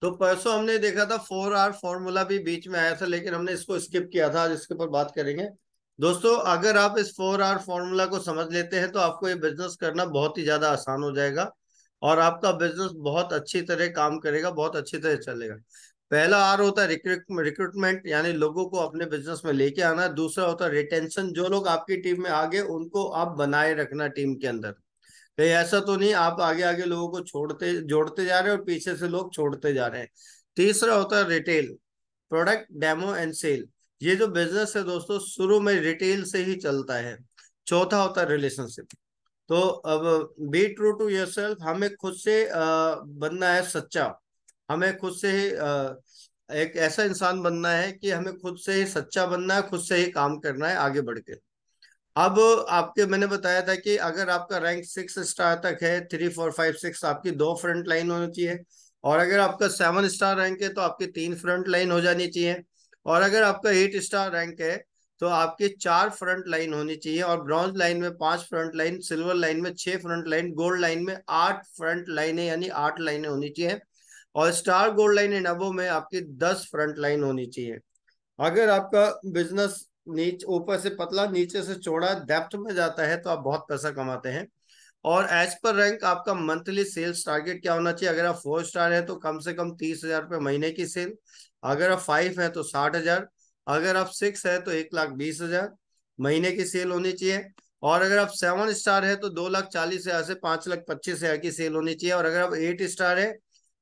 तो परसों हमने देखा था 4R फॉर्मूला भी बीच में आया था, लेकिन हमने इसको स्किप किया था। आज इसके ऊपर बात करेंगे। दोस्तों, अगर आप इस 4R फॉर्मूला को समझ लेते हैं तो आपको ये बिजनेस करना बहुत ही ज्यादा आसान हो जाएगा और आपका बिजनेस बहुत अच्छी तरह काम करेगा, बहुत अच्छी तरह चलेगा। पहला आर होता है रिक्रूटमेंट, यानी लोगों को अपने बिजनेस में लेके आना। दूसरा होता है रिटेंशन, जो लोग आपकी टीम में आगे उनको आप बनाए रखना टीम के अंदर। कहीं ऐसा तो नहीं आप आगे आगे लोगों को छोड़ते जोड़ते जा रहे हैं और पीछे से लोग छोड़ते जा रहे हैं। तीसरा होता है retail, product demo and sale. ये जो बिजनेस है दोस्तों, शुरू में रिटेल से ही चलता है। चौथा होता है रिलेशनशिप। तो अब बी ट्रू टू योरसेल्फ, हमें खुद से बनना है सच्चा। हमें खुद से ही एक ऐसा इंसान बनना है कि हमें खुद से ही सच्चा बनना है, खुद से ही काम करना है आगे बढ़ के। अब आपके मैंने बताया था कि अगर आपका रैंक 6 स्टार तक है, 3 4 5 6, आपकी 2 फ्रंट लाइन होनी चाहिए। और अगर आपका 7 स्टार रैंक है तो आपकी 3 फ्रंट लाइन हो जानी चाहिए। और अगर आपका 8 स्टार रैंक है तो आपकी 4 फ्रंट लाइन होनी चाहिए। और ब्रॉन्ज लाइन में 5 फ्रंट लाइन, सिल्वर लाइन में 6 फ्रंट लाइन, गोल्ड लाइन में 8 फ्रंट लाइनें यानी 8 लाइनें होनी चाहिए। और star gold line and above में आपकी 10 फ्रंट लाइन होनी चाहिए। अगर आपका बिजनेस नीचे ऊपर से पतला नीचे से चौड़ा डेप्थ में जाता है तो आप बहुत पैसा कमाते हैं। और एज पर रैंक आपका मंथली सेल्स टारगेट क्या होना चाहिए? अगर आप 4 स्टार है तो कम से कम 30,000 रुपये महीने की सेल। अगर आप 5 है तो 60,000। अगर आप 6 है तो 1,20,000 महीने की सेल होनी चाहिए। और अगर आप 7 स्टार है तो 2,40,000 से 5,25,000 की सेल होनी चाहिए। और अगर आप 8 स्टार है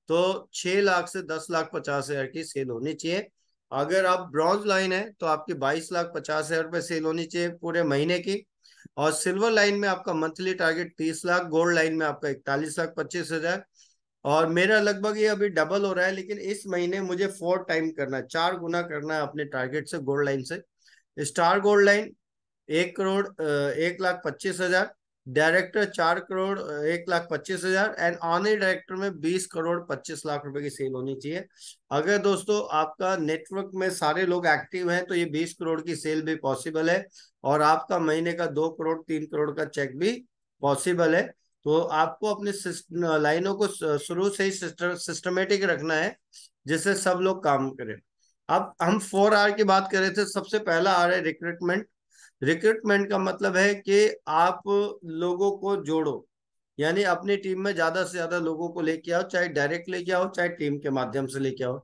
तो 6 लाख से 10,50,000 की सेल होनी चाहिए। अगर आप ब्रॉन्ज लाइन है तो आपकी 22,50,000 रुपये सेल होनी चाहिए पूरे महीने की। और सिल्वर लाइन में आपका monthly target 30 lakh, gold line में आपका 41,25,000। और मेरा लगभग ये अभी डबल हो रहा है, लेकिन इस महीने मुझे 4 टाइम करना है, 4 गुना करना है अपने टारगेट से गोल्ड लाइन से। Star gold line 1 crore 1,25,000। Director 4 crore 1,25,000। And honorary director में 20 करोड़ 25 लाख रुपए की सेल होनी चाहिए। अगर दोस्तों आपका नेटवर्क में सारे लोग एक्टिव हैं तो ये 20 करोड़ की सेल भी पॉसिबल है। और आपका महीने का 2 करोड़ 3 करोड़ का चेक भी पॉसिबल है। तो आपको अपने लाइनों को शुरू से ही सिस्टमेटिक रखना है, जिससे सब लोग काम करें। अब हम 4R की बात कर रहे थे। सबसे पहला आर है रिक्रूटमेंट। रिक्रूटमेंट का मतलब है कि आप लोगों को जोड़ो, यानी अपनी टीम में ज्यादा से ज्यादा लोगों को लेके आओ, चाहे डायरेक्ट लेके आओ चाहे टीम के माध्यम से लेके आओ।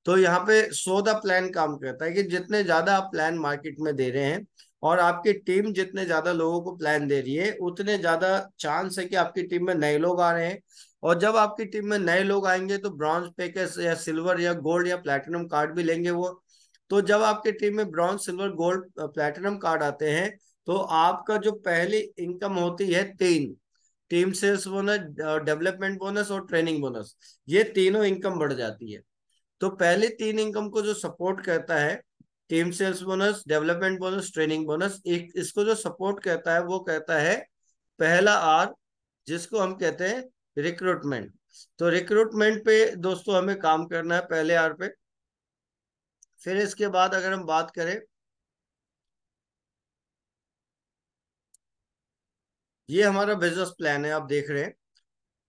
तो यहाँ पे सो द प्लान काम करता है कि जितने ज्यादा आप प्लान मार्केट में दे रहे हैं और आपकी टीम जितने ज्यादा लोगों को प्लान दे रही है, उतने ज्यादा चांस है कि आपकी टीम में नए लोग आ रहे हैं। और जब आपकी टीम में नए लोग आएंगे तो ब्रॉन्ज पैकेज या सिल्वर या गोल्ड या प्लैटिनम कार्ड भी लेंगे वो। तो जब आपकी टीम में bronze silver gold platinum card आते हैं तो आपका जो पहली इनकम होती है 3, team sales bonus, development bonus और ट्रेनिंग बोनस, ये तीनों इनकम बढ़ जाती है। तो पहले 3 इनकम को जो सपोर्ट करता है, team sales bonus, development bonus, training bonus, एक इसको जो सपोर्ट करता है वो कहता है पहला आर, जिसको हम कहते हैं रिक्रूटमेंट। तो रिक्रूटमेंट पे दोस्तों हमें काम करना है पहले आर पे। फिर इसके बाद अगर हम बात करें, ये हमारा बिजनेस प्लान है आप देख रहे हैं।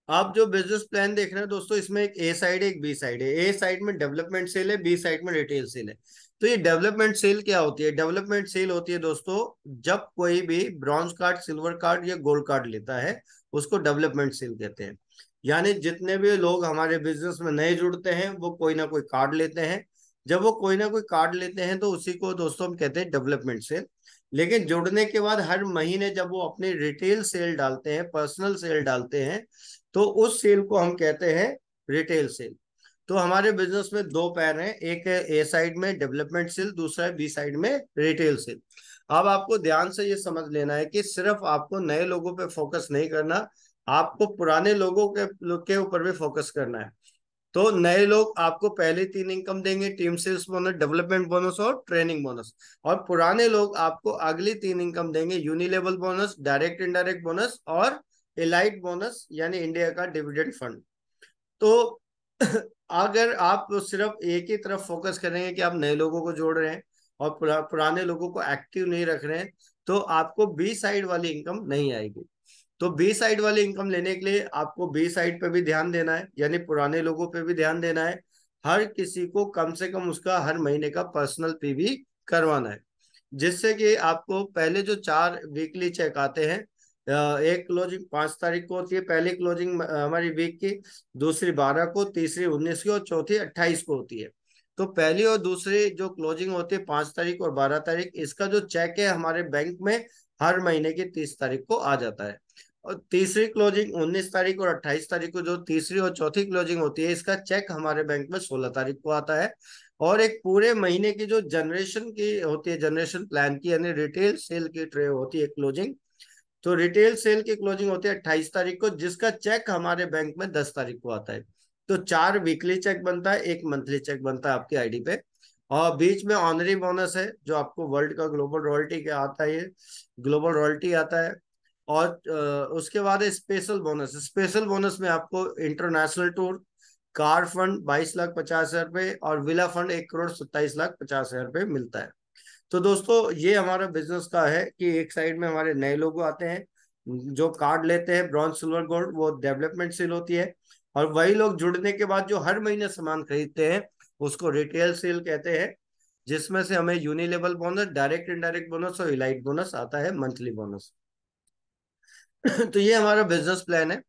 आप जो बिजनेस प्लान देख रहे हैं दोस्तों, इसमें एक ए साइड है एक बी साइड है। ए साइड में डेवलपमेंट सेल है, बी साइड में रिटेल सेल है। तो ये डेवलपमेंट सेल क्या होती है? डेवलपमेंट सेल होती है दोस्तों, जब कोई भी ब्रॉन्ज कार्ड, सिल्वर कार्ड या गोल्ड कार्ड लेता है, उसको डेवलपमेंट सेल कहते हैं। यानी जितने भी लोग हमारे बिजनेस में नए जुड़ते हैं वो कोई ना कोई कार्ड लेते हैं। जब वो कोई ना कोई कार्ड लेते हैं तो उसी को दोस्तों हम कहते हैं डेवलपमेंट सेल। लेकिन जुड़ने के बाद हर महीने जब वो अपनी रिटेल सेल डालते हैं, पर्सनल सेल डालते हैं, तो उस सेल को हम कहते हैं रिटेल सेल। तो हमारे बिजनेस में दो पैर हैं, एक है ए साइड में डेवलपमेंट सेल, दूसरा है बी साइड में रिटेल सेल। अब आपको ध्यान से ये समझ लेना है कि सिर्फ आपको नए लोगों पे फोकस नहीं करना, आपको पुराने लोगों के ऊपर भी फोकस करना है। तो नए लोग आपको पहले 3 इनकम देंगे, team sales bonus, development bonus और ट्रेनिंग बोनस। और पुराने लोग आपको अगली 3 इनकम देंगे, unilevel bonus, direct indirect bonus और एलाइट बोनस, यानी इंडिया का डिविडेंड फंड। तो अगर आप सिर्फ एक ही तरफ फोकस करेंगे कि आप नए लोगों को जोड़ रहे हैं और पुराने लोगों को एक्टिव नहीं रख रहे हैं, तो आपको बी साइड वाली इनकम नहीं आएगी। तो बी साइड वाली इनकम लेने के लिए आपको बी साइड पे भी ध्यान देना है, यानी पुराने लोगों पे भी ध्यान देना है। हर किसी को कम से कम उसका हर महीने का पर्सनल पीवी करवाना है, जिससे कि आपको पहले जो 4 वीकली चेक आते हैं, एक क्लोजिंग 5 तारीख को होती है, पहली क्लोजिंग हमारी वीक की, दूसरी 12 को, तीसरी 19 की और चौथी 28 को होती है। तो पहली और दूसरी जो क्लोजिंग होती है 5 तारीख और 12 तारीख, इसका जो चेक है हमारे बैंक में हर महीने की 30 तारीख को आ जाता है। और तीसरी क्लोजिंग 19 तारीख और 28 तारीख को, जो तीसरी और चौथी क्लोजिंग होती है, इसका चेक हमारे बैंक में 16 तारीख को आता है। और एक पूरे महीने की जो जनरेशन की होती है, जनरेशन प्लान की, यानी रिटेल सेल की ट्रे होती है क्लोजिंग, तो रिटेल सेल की क्लोजिंग होती है 28 तारीख को, जिसका चेक हमारे बैंक में 10 तारीख को आता है। तो 4 वीकली चेक बनता है, एक मंथली चेक बनता है आपकी आईडी पे। और बीच में ऑनरी बोनस है, जो आपको वर्ल्ड का ग्लोबल रॉयल्टी का आता है, ये ग्लोबल रॉयल्टी आता है। और उसके बाद स्पेशल बोनस, स्पेशल बोनस में आपको इंटरनेशनल टूर, कार फंड 22,50,000 रुपये और विला फंड 1,27,50,000 रुपये मिलता है। तो दोस्तों ये हमारा बिजनेस का है कि एक साइड में हमारे नए लोग आते हैं जो कार्ड लेते हैं ब्रॉन्ज सिल्वर गोल्ड, वो डेवलपमेंट सेल होती है। और वही लोग जुड़ने के बाद जो हर महीने सामान खरीदते हैं उसको रिटेल सेल कहते हैं, जिसमें से हमें यूनिलेवल बोनस, डायरेक्ट इनडायरेक्ट बोनस और इलाइट बोनस आता है, मंथली बोनस। तो ये हमारा बिजनेस प्लान है।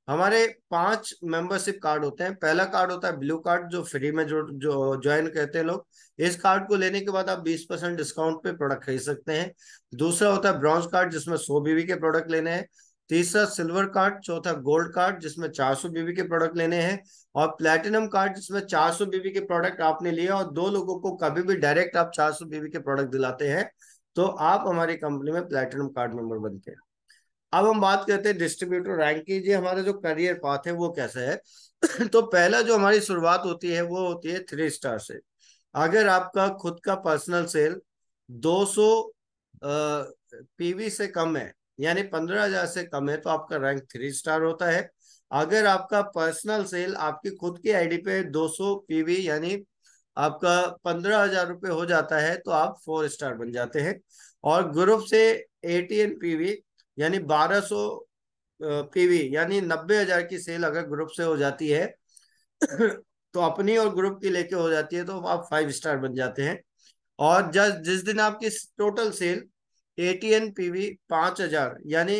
हमारे 5 मेंबरशिप कार्ड होते हैं। पहला कार्ड होता है ब्लू कार्ड, जो फ्री में जो ज्वाइन करते हैं लोग। इस कार्ड को लेने के बाद आप 20% डिस्काउंट पे प्रोडक्ट खरीद सकते हैं। दूसरा होता है ब्रॉन्ज कार्ड, जिसमें 100 बीबी के प्रोडक्ट लेने हैं। तीसरा सिल्वर कार्ड, चौथा गोल्ड कार्ड, जिसमें 400 बीबी के प्रोडक्ट लेने हैं। और प्लेटिनम कार्ड, जिसमें 400 बीबी के प्रोडक्ट आपने लिया और 2 लोगों को कभी भी डायरेक्ट आप 400 बीबी के प्रोडक्ट दिलाते हैं, तो आप हमारी कंपनी में प्लेटिनम कार्ड मेंबर बनते हैं। अब हम बात करते हैं डिस्ट्रीब्यूटर रैंक की। जी हमारा जो करियर पाथ है वो कैसा है। तो पहला जो हमारी शुरुआत होती है वो होती है 3 स्टार से। अगर आपका खुद का पर्सनल सेल 200 पीवी से कम है, यानी 15,000 से कम है, तो आपका रैंक 3 स्टार होता है। अगर आपका पर्सनल सेल आपकी खुद की आईडी पे 200 पीवी यानी आपका 15,000 रुपये हो जाता है, तो आप 4 स्टार बन जाते हैं। और ग्रुप से 18 पीवी यानी 1200 पीवी यानी 90,000 की सेल अगर ग्रुप से हो जाती है तो अपनी और ग्रुप की लेके हो जाती है, तो आप 5 स्टार बन जाते हैं। और जिस दिन आपकी टोटल सेल एटीएन पीवी 5,000 यानी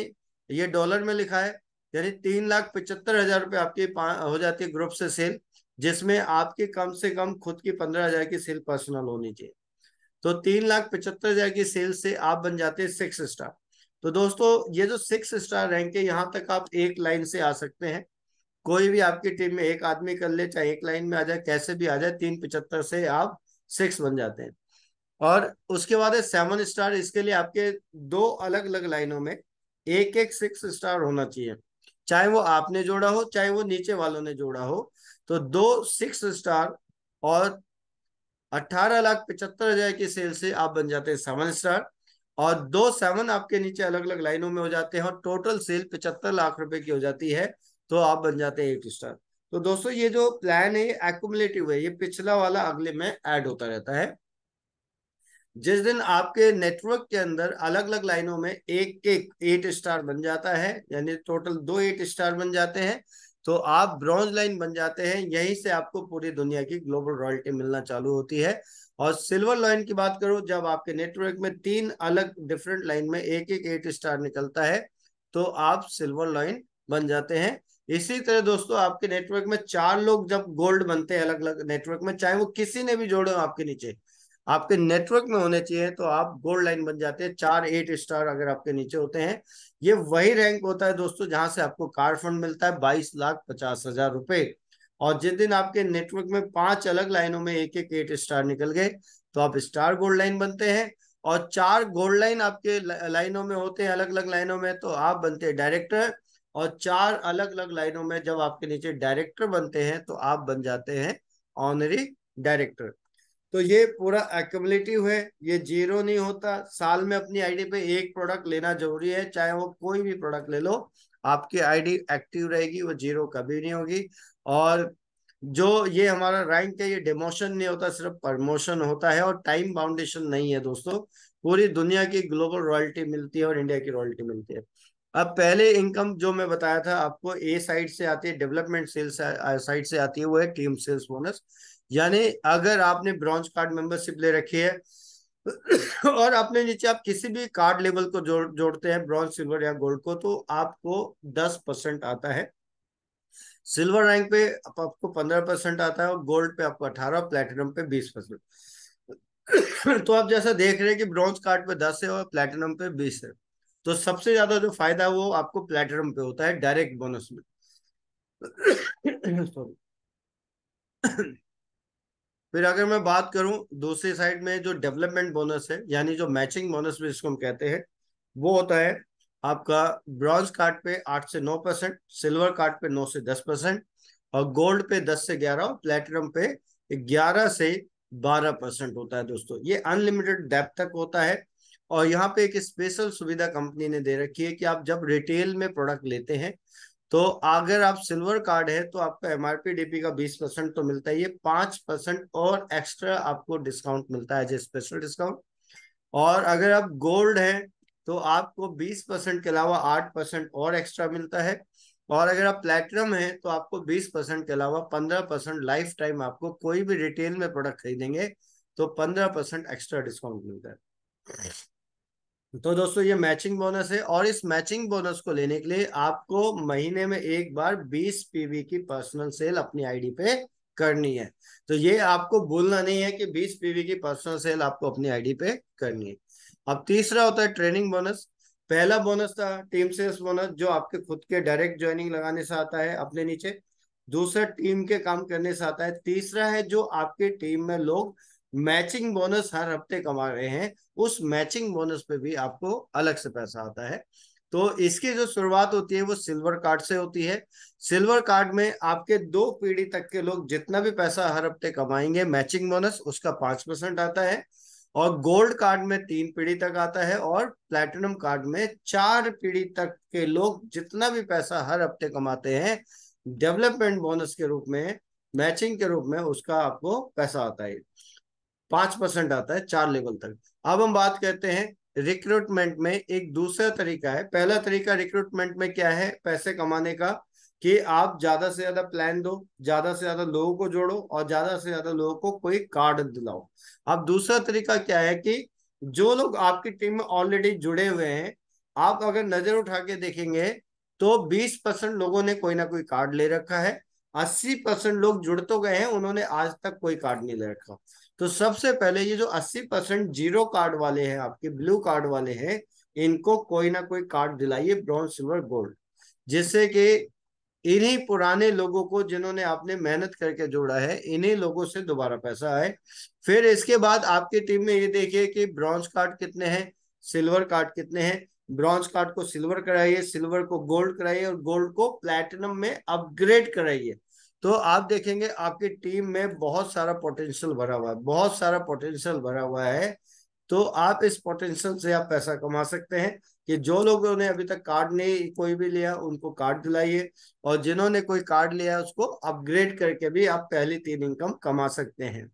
ये डॉलर में लिखा है, यानी 3,75,000 रुपये आपकी हो जाती है ग्रुप से सेल, जिसमें आपकी कम से कम खुद की 15,000 की सेल पर्सनल होनी चाहिए। तो 3,75,000 की सेल से आप बन जाते हैं 6 स्टार। तो दोस्तों ये जो 6 स्टार रैंक है, यहाँ तक आप एक लाइन से आ सकते हैं। कोई भी आपकी टीम में एक आदमी कर ले, चाहे एक लाइन में आ जाए, कैसे भी आ जाए, 375 से आप 6 बन जाते हैं। और उसके बाद है 7 स्टार। इसके लिए आपके 2 अलग अलग लाइनों में एक एक 6 स्टार होना चाहिए, चाहे वो आपने जोड़ा हो चाहे वो नीचे वालों ने जोड़ा हो। तो 2 6 स्टार और 18,75,000 की सेल से आप बन जाते हैं 7 स्टार। और 2 7 आपके नीचे अलग अलग लाइनों में हो जाते हैं और टोटल सेल 75 लाख रुपए की हो जाती है, तो आप बन जाते हैं 8 स्टार। तो दोस्तों ये जो प्लान है ये एक्युमुलेटिव है, ये पिछला वाला अगले में ऐड होता रहता है। जिस दिन आपके नेटवर्क के अंदर अलग अलग लाइनों में एक एक 8 स्टार बन जाता है, यानी टोटल 2 8 स्टार बन जाते हैं, तो आप ब्रॉन्ज लाइन बन जाते हैं। यहीं से आपको पूरी दुनिया की ग्लोबल रॉयल्टी मिलना चालू होती है। और सिल्वर लाइन की बात करो, जब आपके नेटवर्क में 3 अलग डिफरेंट लाइन में एक एक 8 स्टार निकलता है, तो आप सिल्वर लाइन बन जाते हैं। इसी तरह दोस्तों आपके नेटवर्क में 4 लोग जब गोल्ड बनते हैं अलग अलग नेटवर्क में, चाहे वो किसी ने भी जोड़े हो आपके नीचे, आपके नेटवर्क में होने चाहिए, तो आप गोल्ड लाइन बन जाते हैं। 4 8 स्टार अगर आपके नीचे होते हैं, ये वही रैंक होता है दोस्तों जहां से आपको कार फंड मिलता है 22,50,000 रुपए। और जिस दिन आपके नेटवर्क में 5 अलग लाइनों में एक एक 8 स्टार निकल गए, तो आप स्टार गोल्ड लाइन बनते हैं। और 4 गोल्ड लाइन आपके लाइनों में होते हैं अलग अलग लाइनों में, तो आप बनते हैं डायरेक्टर। और 4 अलग अलग लाइनों में जब आपके नीचे डायरेक्टर बनते हैं, तो आप बन जाते हैं ऑनरी डायरेक्टर। तो ये पूरा एक्युमुलेटिव है, ये जीरो नहीं होता। साल में अपनी आईडी पे एक प्रोडक्ट लेना जरूरी है, चाहे वो कोई भी प्रोडक्ट ले लो, आपकी आईडी एक्टिव रहेगी, वो जीरो कभी नहीं होगी। और जो ये हमारा रैंक है, ये डिमोशन नहीं होता, सिर्फ प्रमोशन होता है। और टाइम बाउंडेशन नहीं है दोस्तों, पूरी दुनिया की ग्लोबल रॉयल्टी मिलती है और इंडिया की रॉयल्टी मिलती है। अब पहले इनकम जो मैं बताया था आपको, ए साइड से आती है, डेवलपमेंट सेल्स साइड से आती है, वो है टीम सेल्स बोनस। यानी अगर आपने ब्रॉन्ज कार्ड मेंबरशिप ले रखी है और अपने नीचे आप किसी भी कार्ड लेवल को जोड़ते हैं, ब्रॉन्ज, सिल्वर या गोल्ड को, तो आपको 10% आता है। सिल्वर रैंक पे आपको 15% आता है, और गोल्ड पे आपको 18, प्लेटिनम पे 20%। तो आप जैसा देख रहे हैं कि ब्रॉन्ज कार्ड पे 10 है और प्लेटिनम पे 20 है। तो सबसे ज्यादा जो फायदा है वो आपको प्लेटिनम पे होता है, डायरेक्ट बोनस में। सॉरी। फिर अगर मैं बात करूं दूसरी साइड में, जो डेवलपमेंट बोनस है, यानी जो मैचिंग बोनस भी जिसको हम कहते हैं, वो होता है आपका ब्रॉन्ज कार्ड पे 8 से 9%, सिल्वर कार्ड पे 9 से 10%, और गोल्ड पे 10 से 11, और प्लेटिनम पे 11 से 12% होता है दोस्तों। ये अनलिमिटेड डेप्थ तक होता है। और यहाँ पे एक स्पेशल सुविधा कंपनी ने दे रखी है कि आप जब रिटेल में प्रोडक्ट लेते हैं, तो अगर आप सिल्वर कार्ड है तो आपका एमआरपी डीपी का 20% तो मिलता है, ये 5% और एक्स्ट्रा आपको डिस्काउंट मिलता है, जो स्पेशल डिस्काउंट। और अगर आप गोल्ड है तो आपको 20% के अलावा 8% और एक्स्ट्रा मिलता है। और अगर आप प्लेटिनम है तो आपको 20% के अलावा 15% लाइफ टाइम, आपको कोई भी रिटेल में प्रोडक्ट खरीदेंगे तो 15% एक्स्ट्रा डिस्काउंट मिलता है। तो दोस्तों ये मैचिंग बोनस है, और इस मैचिंग बोनस को लेने के लिए आपको महीने में एक बार 20 पीवी की पर्सनल सेल अपनी आईडी पे करनी है। तो ये आपको भूलना नहीं है कि 20 पीवी की पर्सनल सेल आपको अपनी आईडी पे करनी है। अब तीसरा होता है ट्रेनिंग बोनस। पहला बोनस था टीम सेल्स बोनस, जो आपके खुद के डायरेक्ट ज्वाइनिंग लगाने से आता है अपने नीचे। दूसरा टीम के काम करने से आता है। तीसरा है जो आपके टीम में लोग मैचिंग बोनस हर हफ्ते कमा रहे हैं, उस मैचिंग बोनस पे भी आपको अलग से पैसा आता है। तो इसकी जो शुरुआत होती है वो सिल्वर कार्ड से होती है। सिल्वर कार्ड में आपके 2 पीढ़ी तक के लोग जितना भी पैसा हर हफ्ते कमाएंगे, मैचिंग बोनस उसका 5% आता है। और गोल्ड कार्ड में 3 पीढ़ी तक आता है, और प्लैटिनम कार्ड में 4 पीढ़ी तक के लोग जितना भी पैसा हर हफ्ते कमाते हैं, डेवलपमेंट बोनस के रूप में, मैचिंग के रूप में, उसका आपको पैसा आता है। 5% आता है 4 लेवल तक। अब हम बात करते हैं रिक्रूटमेंट में। एक दूसरा तरीका है। पहला तरीका रिक्रूटमेंट में क्या है पैसे कमाने का, कि आप ज्यादा से ज्यादा प्लान दो, ज्यादा से ज्यादा लोगों को जोड़ो, और ज्यादा से ज्यादा लोगों को कोई कार्ड दिलाओ। अब दूसरा तरीका क्या है कि जो लोग आपकी टीम में ऑलरेडी जुड़े हुए हैं, आप अगर नजर उठा के देखेंगे तो 20% लोगों ने कोई ना कोई कार्ड ले रखा है। 80% लोग जुड़ तो गए हैं, उन्होंने आज तक कोई कार्ड नहीं ले रखा। तो सबसे पहले ये जो 80% जीरो कार्ड वाले हैं, आपके ब्लू कार्ड वाले हैं, इनको कोई ना कोई कार्ड दिलाइए, ब्रॉन्ज, सिल्वर, गोल्ड, जिससे कि इन्हीं पुराने लोगों को, जिन्होंने आपने मेहनत करके जोड़ा है, इन्हीं लोगों से दोबारा पैसा आए। फिर इसके बाद आपकी टीम में ये देखिए कि ब्रॉन्ज कार्ड कितने हैं, सिल्वर कार्ड कितने हैं। ब्रॉन्ज कार्ड को सिल्वर कराइए, सिल्वर को गोल्ड कराइए, और गोल्ड को प्लैटिनम में अपग्रेड कराइए। तो आप देखेंगे आपकी टीम में बहुत सारा पोटेंशियल भरा हुआ है, बहुत सारा पोटेंशियल भरा हुआ है। तो आप इस पोटेंशियल से आप पैसा कमा सकते हैं, कि जो लोगों ने अभी तक कार्ड नहीं कोई भी लिया उनको कार्ड दिलाइए, और जिन्होंने कोई कार्ड लिया उसको अपग्रेड करके भी आप पहली 3 इनकम कमा सकते हैं।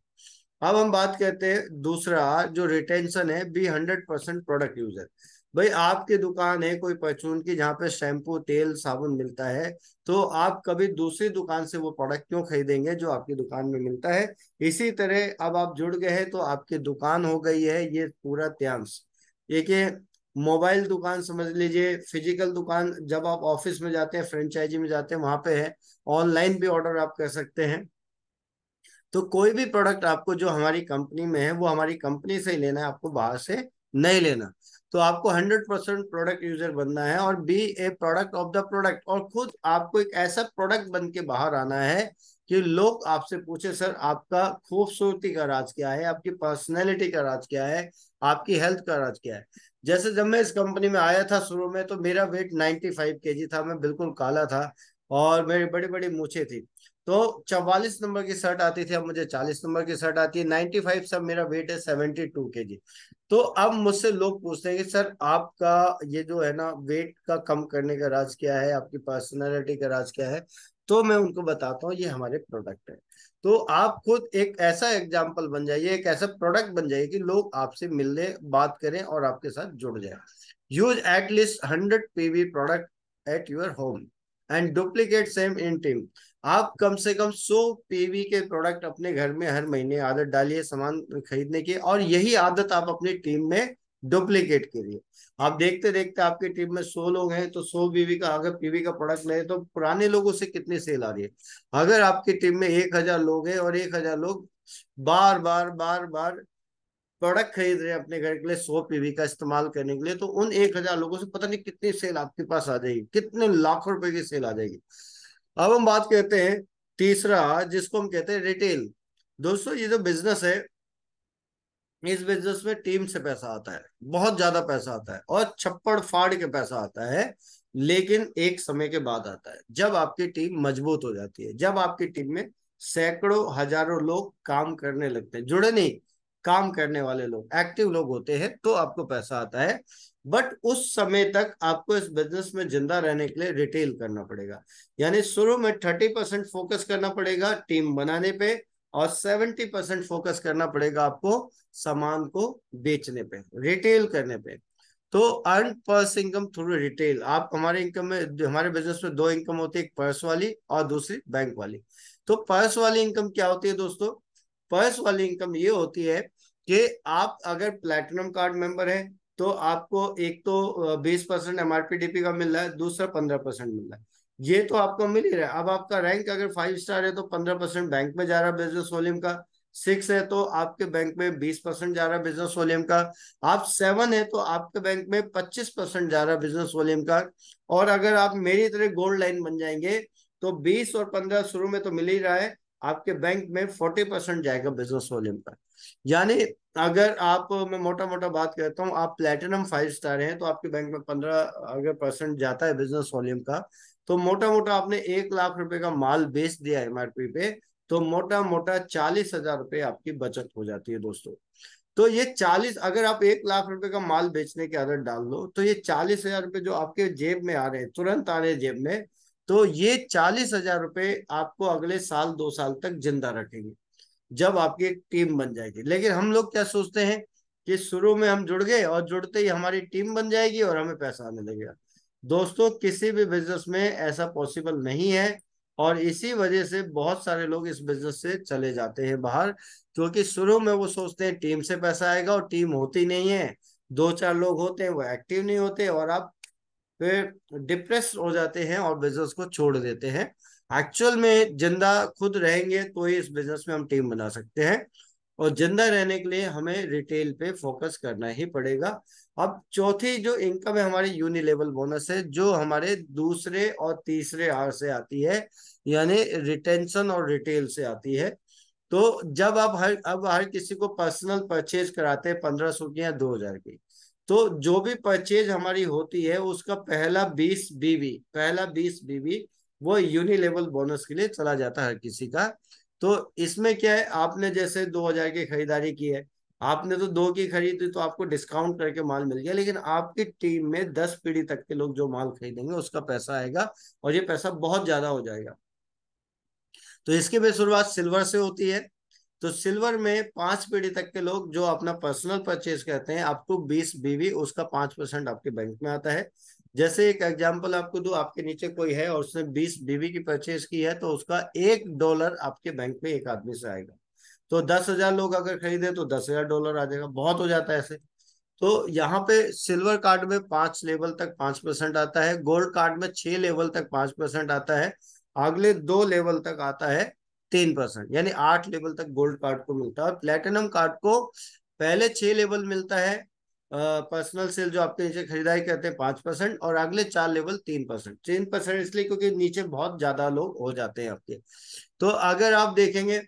अब हम बात करते हैं दूसरा जो रिटेंशन है, बी 100% प्रोडक्ट यूजर। भाई आपकी दुकान है कोई परचून की, जहाँ पे शैम्पू, तेल, साबुन मिलता है, तो आप कभी दूसरी दुकान से वो प्रोडक्ट क्यों खरीदेंगे जो आपकी दुकान में मिलता है। इसी तरह अब आप जुड़ गए हैं तो आपकी दुकान हो गई है ये पूरा त्यांश। देखिए, मोबाइल दुकान समझ लीजिए, फिजिकल दुकान जब आप ऑफिस में जाते हैं, फ्रेंचाइजी में जाते हैं, वहां पे है। ऑनलाइन भी ऑर्डर आप कर सकते हैं। तो कोई भी प्रोडक्ट आपको जो हमारी कंपनी में है वो हमारी कंपनी से ही लेना है, आपको बाहर से नहीं लेना। तो आपको 100% प्रोडक्ट यूजर बनना है, और be a product of the product, और खुद आपको एक ऐसा प्रोडक्ट बन के बाहर आना है कि लोग आपसे पूछे, सर आपका खूबसूरती का राज क्या है, आपकी पर्सनैलिटी का राज क्या है, आपकी हेल्थ का राज क्या है। जैसे जब मैं इस कंपनी में आया था शुरू में, तो मेरा वेट 95 kg था, मैं बिल्कुल काला था, और मेरी बड़ी बड़ी मूछें थी। तो 44 नंबर की शर्ट आती थी, अब मुझे 40 नंबर की शर्ट आती है। 95 सब मेरा वेट है, 72 kg। तो अब मुझसे लोग पूछते हैं कि सर आपका ये जो है ना वेट का कम करने का राज क्या है, आपकी पर्सनालिटी का राज क्या है। तो मैं उनको बताता हूँ ये हमारे प्रोडक्ट है। तो आप खुद एक ऐसा एग्जाम्पल बन जाइए, एक ऐसा प्रोडक्ट बन जाइए कि लोग आपसे मिलने, बात करें और आपके साथ जुड़ जाए। Use at least 100 PV product at your home and duplicate same in team. आप कम से कम 100 PV के प्रोडक्ट अपने घर में हर महीने आदत डालिए सामान खरीदने की, और यही आदत आप अपनी टीम में डुप्लीकेट करिए। आप देखते देखते आपकी टीम में 100 लोग हैं, तो 100 PV का अगर पीवी का प्रोडक्ट ले तो पुराने लोगों से कितनी सेल आ रही है। अगर आपकी टीम में 1,000 लोग हैं और 1,000 लोग बार बार बार बार प्रोडक्ट खरीद रहे हैं अपने घर के लिए 100 PV का इस्तेमाल करने के लिए, तो उन 1,000 लोगों से पता नहीं कितनी सेल आपके पास आ जाएगी, कितने लाखों रुपए की सेल आ जाएगी। अब हम बात करते हैं तीसरा, जिसको हम कहते हैं रिटेल। दोस्तों ये जो बिजनेस है, इस बिजनेस में टीम से पैसा आता है, बहुत ज्यादा पैसा आता है और छप्पड़ फाड़ के पैसा आता है। लेकिन एक समय के बाद आता है, जब आपकी टीम मजबूत हो जाती है, जब आपकी टीम में सैकड़ों हजारों लोग काम करने लगते हैं, जुड़े नहीं, काम करने वाले लोग, एक्टिव लोग होते हैं, तो आपको पैसा आता है। बट उस समय तक आपको इस बिजनेस में जिंदा रहने के लिए रिटेल करना पड़ेगा। यानी शुरू में 30% फोकस करना पड़ेगा टीम बनाने पे, और 70% फोकस करना पड़ेगा आपको सामान को बेचने पे, रिटेल करने पे। तो earn purse income through retail. आप हमारे इनकम में, हमारे बिजनेस में दो इनकम होती है, एक पर्स वाली और दूसरी बैंक वाली। तो पर्स वाली इनकम क्या होती है दोस्तों? पर्स वाली इनकम ये होती है कि आप अगर प्लेटिनम कार्ड मेंबर हैं तो आपको एक तो 20% MRPDP का मिल रहा है, दूसरा 15% मिल रहा है। ये तो आपको मिल ही रहा है। अब आपका रैंक अगर 5 स्टार है तो 15% बैंक में जा रहा है बिजनेस वॉल्यूम का, 6 है तो आपके बैंक में 20% जा रहा है बिजनेस वॉल्यूम का, आप 7 है तो आपके बैंक में 25% जा रहा है बिजनेस वॉल्यूम का। और अगर आप मेरी तरह गोल्ड लाइन बन जाएंगे तो 20 और 15 शुरू में तो मिल ही रहा है, आपके बैंक में 40% जाएगा बिजनेस वॉल्यूम का। यानी अगर आप, मैं मोटा मोटा बात करता हूँ, आप प्लेटिनम 5 स्टार हैं तो आपके बैंक में 15 अगर परसेंट जाता है बिजनेस वॉल्यूम का, तो मोटा मोटा आपने 1 लाख रुपए का माल बेच दिया MRP पे, तो मोटा मोटा 40,000 रुपये आपकी बचत हो जाती है दोस्तों। तो ये 40, अगर आप 1 लाख रुपए का माल बेचने की आदत डाल लो तो ये 40,000 रुपये जो आपके जेब में आ रहे हैं, तुरंत आ रहे हैं जेब में, तो ये 40,000 रुपये आपको अगले साल 2 साल तक जिंदा रखेंगे जब आपकी एक टीम बन जाएगी। लेकिन हम लोग क्या सोचते हैं कि शुरू में हम जुड़ गए और जुड़ते ही हमारी टीम बन जाएगी और हमें पैसा आने लगेगा। दोस्तों किसी भी बिजनेस में ऐसा पॉसिबल नहीं है, और इसी वजह से बहुत सारे लोग इस बिजनेस से चले जाते हैं बाहर, क्योंकि शुरू में वो सोचते हैं टीम से पैसा आएगा और टीम होती नहीं है। 2-4 लोग होते हैं वो एक्टिव नहीं होते, और आप फिर डिप्रेस हो जाते हैं और बिजनेस को छोड़ देते हैं। एक्चुअल में जिंदा खुद रहेंगे तो ही इस बिजनेस में हम टीम बना सकते हैं, और जिंदा रहने के लिए हमें रिटेल पे फोकस करना ही पड़ेगा। अब चौथी जो इनकम है हमारी यूनिलेवल बोनस है, जो हमारे दूसरे और तीसरे आर से आती है, यानी रिटेंशन और रिटेल से आती है। तो जब आप हर किसी को पर्सनल परचेज कराते हैं 1,500 की या 2,000 की, तो जो भी परचेज हमारी होती है उसका पहला 20 बीवी वो यूनिलेवल बोनस के लिए चला जाता है हर किसी का। तो इसमें क्या है, आपने जैसे 2,000 की खरीदारी की है, आपने तो 2 की खरीदी तो आपको डिस्काउंट करके माल मिल गया, लेकिन आपकी टीम में 10 पीढ़ी तक के लोग जो माल खरीदेंगे उसका पैसा आएगा, और ये पैसा बहुत ज्यादा हो जाएगा। तो इसकी भी शुरुआत सिल्वर से होती है। तो सिल्वर में 5 पीढ़ी तक के लोग जो अपना पर्सनल परचेज करते हैं, आपको 20 बीवी उसका 5% आपके बैंक में आता है। जैसे एक एग्जांपल आपको दो, आपके नीचे कोई है और उसने 20 बीवी की परचेज की है, तो उसका $1 आपके बैंक में एक आदमी से आएगा। तो 10,000 लोग अगर खरीदे तो $10,000 आ जाएगा, बहुत हो जाता है ऐसे। तो यहाँ पे सिल्वर कार्ड में 5 लेवल तक 5% आता है, गोल्ड कार्ड में 6 लेवल तक 5% आता है, अगले 2 लेवल तक आता है 3%, यानी 8 लेवल तक गोल्ड कार्ड को मिलता है। और प्लेटिनम कार्ड को पहले 6 लेवल मिलता है पर्सनल सेल जो आपके नीचे खरीदारी करते हैं 5%, और अगले 4 लेवल 3%। 3% इसलिए क्योंकि नीचे बहुत ज्यादा लोग हो जाते हैं आपके। तो अगर आप देखेंगे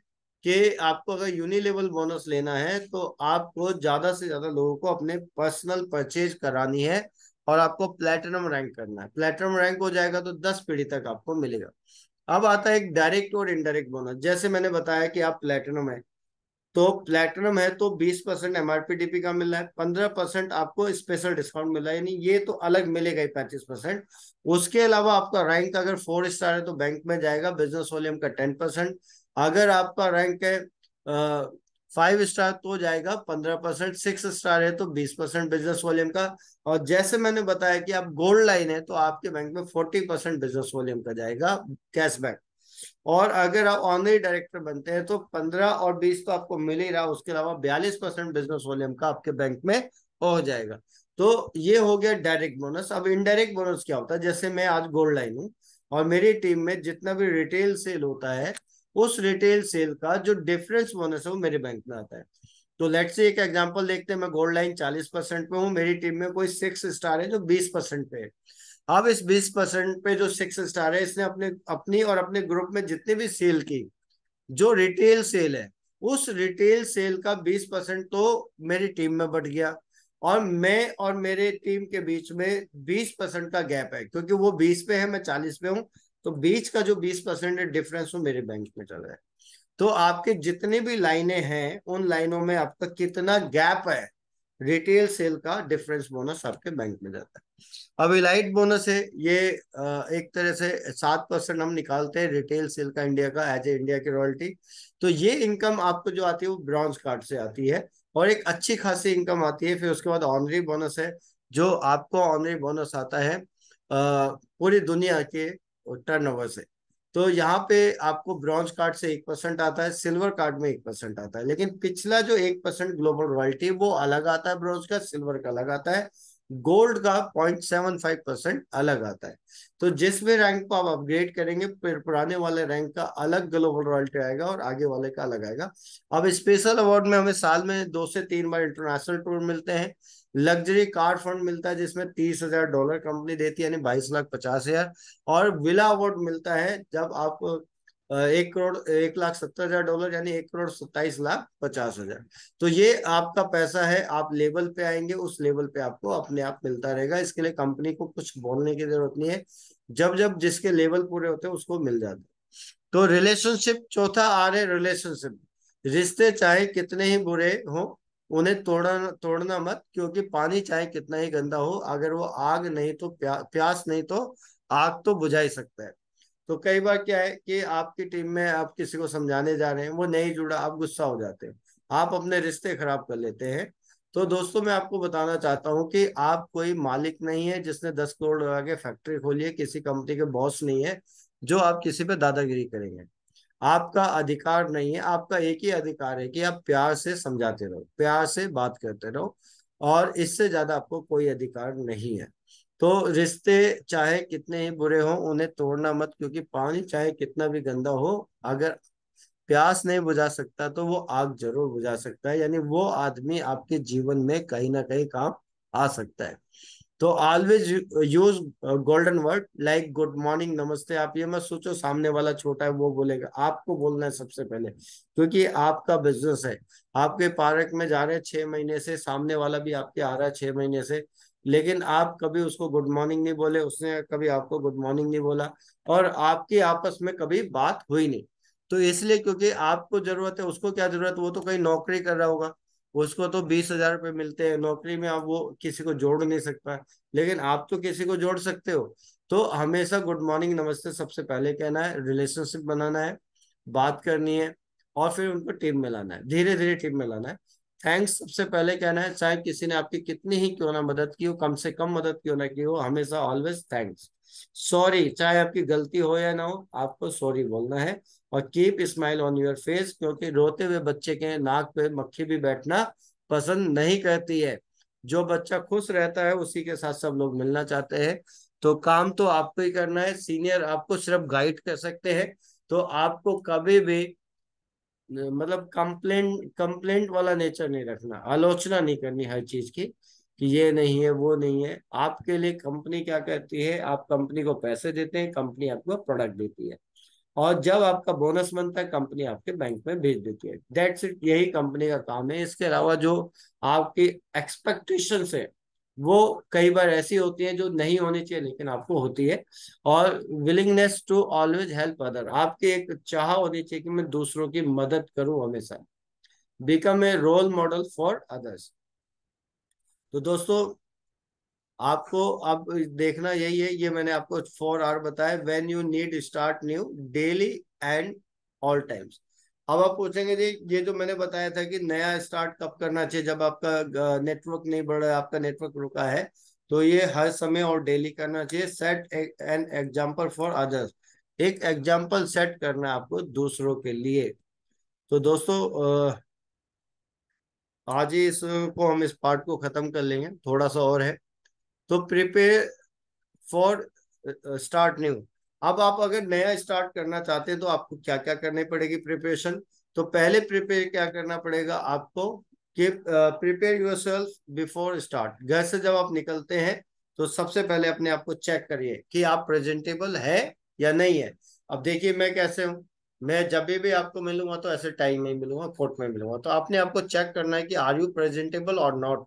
कि आपको अगर यूनिलेवल बोनस लेना है तो आपको ज्यादा से ज्यादा लोगों को अपने पर्सनल परचेज करानी है, और आपको प्लेटिनम रैंक करना है। प्लेटिनम रैंक हो जाएगा तो 10 पीढ़ी तक आपको मिलेगा। अब आता है एक डायरेक्ट और इनडायरेक्ट बोनस। जैसे मैंने बताया कि आप प्लेटिनम है, तो प्लेटिनम है तो 20% MRPDP का मिल रहा है, 15% आपको स्पेशल डिस्काउंट मिल रहा है, यानी ये तो अलग मिलेगा ही 35%। उसके अलावा आपका रैंक अगर 4 स्टार है तो बैंक में जाएगा बिजनेस वॉल्यूम का 10%। अगर आपका रैंक है फाइव स्टार तो जाएगा 15%, सिक्स स्टार है तो 20% बिजनेस वॉल्यूम का। और जैसे मैंने बताया कि आप गोल्ड लाइन है तो आपके बैंक में 40% बिजनेस वॉल्यूम का जाएगा कैशबैक। और अगर आप ऑनरी डायरेक्टर बनते हैं तो 15 और 20 तो आपको मिल ही रहा, उसके अलावा 42% बिजनेस वॉल्यूम का आपके बैंक में हो जाएगा। तो ये हो गया डायरेक्ट बोनस। अब इनडायरेक्ट बोनस क्या होता है, जैसे मैं आज गोल्ड लाइन हूँ और मेरी टीम में जितना भी रिटेल सेल होता है, उस रिटेल सेल का जो डिफरेंस बोनस है वो मेरे बैंक में आता है। तो लेट्स से एक एग्जांपल देखते हैं, मैं गोल्ड लाइन 40% पे हूँ, मेरी टीम में कोई सिक्स स्टार है जो 20% पे है। अब इस 20% पे जो सिक्स स्टार है, इसने अपने अपनी और अपने ग्रुप में जितने भी सेल की, जो रिटेल सेल है, उस रिटेल सेल का 20% तो मेरी टीम में बढ़ गया। और मैं और मेरे टीम के बीच में 20% का गैप है, क्योंकि वो 20 पे है, मैं 40 पे हूँ। तो बीच का जो 20% डिफरेंस वो मेरे बैंक में चल रहा है। तो आपके जितनी भी लाइनें हैं, उन लाइनों में आपका कितना गैप है, रिटेल सेल का डिफरेंस बोनस आपके बैंक में जाता है। अब इलाइट बोनस है, ये एक तरह से 7% हम निकालते हैं रिटेल सेल का इंडिया का, एज ए इंडिया की रॉयल्टी। तो ये इनकम आपको जो आती है वो ब्रॉन्ज कार्ड से आती है, और एक अच्छी खासी इनकम आती है। फिर उसके बाद ऑनरी बोनस है, जो आपको ऑनरी बोनस आता है पूरी दुनिया के टर्नओवर से। तो यहाँ पे आपको ब्रॉन्ज कार्ड से 1% आता है, सिल्वर कार्ड में 1% आता है, लेकिन पिछला जो 1% ग्लोबल रॉयल्टी वो अलग आता है ब्रॉन्ज का, सिल्वर का अलग आता है, गोल्ड का 0.75% अलग आता है। तो जिस भी रैंक को आप अपग्रेड करेंगे, फिर पुराने वाले रैंक का अलग ग्लोबल रॉयल्टी आएगा और आगे वाले का अलग आएगा। अब स्पेशल अवार्ड में हमें साल में 2 से 3 बार इंटरनेशनल टूर मिलते हैं। लग्जरी कार फंड मिलता है जिसमें $30,000 कंपनी देती है, यानी 22,50,000। और विला अवार्ड मिलता है जब आप 1,70,000 यानी 1,27,50,000। तो ये आपका पैसा है, आप लेवल पे आएंगे, उस लेवल पे आपको अपने आप मिलता रहेगा। इसके लिए कंपनी को कुछ बोलने की जरूरत नहीं है, जब जब जिसके लेवल पूरे होते हैं उसको मिल जाते हैं। तो रिलेशनशिप, चौथा आर है रिलेशनशिप। रिश्ते चाहे कितने ही बुरे हो, उन्हें तोड़ना तोड़ना मत, क्योंकि पानी चाहे कितना ही गंदा हो, अगर वो आग नहीं तो प्यास नहीं तो आग तो बुझा ही सकता है। तो कई बार क्या है कि आपकी टीम में आप किसी को समझाने जा रहे हैं, वो नहीं जुड़ा, आप गुस्सा हो जाते हैं, आप अपने रिश्ते खराब कर लेते हैं। तो दोस्तों मैं आपको बताना चाहता हूं कि आप कोई मालिक नहीं है जिसने 10 करोड़ लगा के फैक्ट्री खोली है, किसी कंपनी के बॉस नहीं है जो आप किसी पे दादागिरी करेंगे। आपका अधिकार नहीं है, आपका एक ही अधिकार है कि आप प्यार से समझाते रहो, प्यार से बात करते रहो, और इससे ज्यादा आपको कोई अधिकार नहीं है। तो रिश्ते चाहे कितने ही बुरे हों उन्हें तोड़ना मत, क्योंकि पानी चाहे कितना भी गंदा हो, अगर प्यास नहीं बुझा सकता तो वो आग जरूर बुझा सकता है, यानी वो आदमी आपके जीवन में कहीं ना कहीं काम आ सकता है। तो always use golden word like good morning, नमस्ते। आप ये मत सोचो सामने वाला छोटा है वो बोलेगा, आपको बोलना है सबसे पहले, क्योंकि आपका बिजनेस है। आपके पार्क में जा रहे हैं 6 महीने से, सामने वाला भी आपके आ रहा है 6 महीने से, लेकिन आप कभी उसको गुड मॉर्निंग नहीं बोले, उसने कभी आपको गुड मॉर्निंग नहीं बोला, और आपकी आपस में कभी बात हुई नहीं। तो इसलिए क्योंकि आपको जरूरत है, उसको क्या जरूरत, वो तो कहीं नौकरी कर रहा होगा, उसको तो 20,000 रुपये मिलते हैं नौकरी में, आप वो किसी को जोड़ नहीं सकता, लेकिन आप तो किसी को जोड़ सकते हो। तो हमेशा गुड मॉर्निंग नमस्ते सबसे पहले कहना है, रिलेशनशिप बनाना है, बात करनी है, और फिर उनको टीम में लाना है, धीरे धीरे टीम में लाना है। थैंक्स सबसे पहले कहना है, चाहे किसी ने आपकी कितनी ही क्यों ना मदद की हो, कम से कम मदद क्यों ना की हो, हमेशा ऑलवेज थैंक्स। सॉरी, चाहे आपकी गलती हो या ना हो, आपको सॉरी बोलना है। और keep smile on your face, क्योंकि रोते हुए बच्चे के नाक पे मक्खी भी बैठना पसंद नहीं करती है। जो बच्चा खुश रहता है उसी के साथ सब लोग मिलना चाहते हैं। तो काम तो आपको ही करना है, सीनियर आपको सिर्फ गाइड कर सकते हैं। तो आपको कभी भी मतलब कंप्लेंट वाला नेचर नहीं रखना, आलोचना नहीं करनी हर चीज की, कि ये नहीं है वो नहीं है। आपके लिए कंपनी क्या कहती है, आप कंपनी को पैसे देते हैं, कंपनी आपको प्रोडक्ट देती है, और जब आपका बोनस बनता है कंपनी आपके बैंक में भेज देती है। दैट्स इट, यही कंपनी का काम है। इसके अलावा जो आपकी एक्सपेक्टेशंस है वो कई बार ऐसी होती है जो नहीं होनी चाहिए, लेकिन आपको होती है। और willingness to always help other, आपकी एक चाह होनी चाहिए कि मैं दूसरों की मदद करूं हमेशा। Become a role model for others. तो दोस्तों आपको अब देखना यही है, ये मैंने आपको 4 आर बताया, when you need start new daily and all times. अब आप पूछेंगे जी, ये जो मैंने बताया था कि नया स्टार्ट कब करना चाहिए, जब आपका नेटवर्क नहीं बढ़ रहा है, आपका नेटवर्क रुका है, तो ये हर समय और डेली करना चाहिए। Set an example for others, एक एग्जाम्पल सेट करना है आपको दूसरों के लिए। तो दोस्तों आज ही इसको हम इस पार्ट को खत्म कर लेंगे, थोड़ा सा और है। तो प्रिपेयर फॉर स्टार्ट न्यू। अब आप अगर नया स्टार्ट करना चाहते हैं तो आपको क्या क्या करनी पड़ेगी प्रिपरेशन। तो पहले प्रिपेयर क्या करना पड़ेगा आपको कि प्रिपेयर योरसेल्फ बिफोर स्टार्ट। घर से जब आप निकलते हैं तो सबसे पहले अपने आप को चेक करिए कि आप प्रेजेंटेबल है या नहीं है। अब देखिए मैं कैसे हूँ, मैं जब भी आपको मिलूंगा तो ऐसे टाइम में ही मिलूंगा, कोर्ट में मिलूंगा। तो आपने आपको चेक करना है कि आर यू प्रेजेंटेबल और not.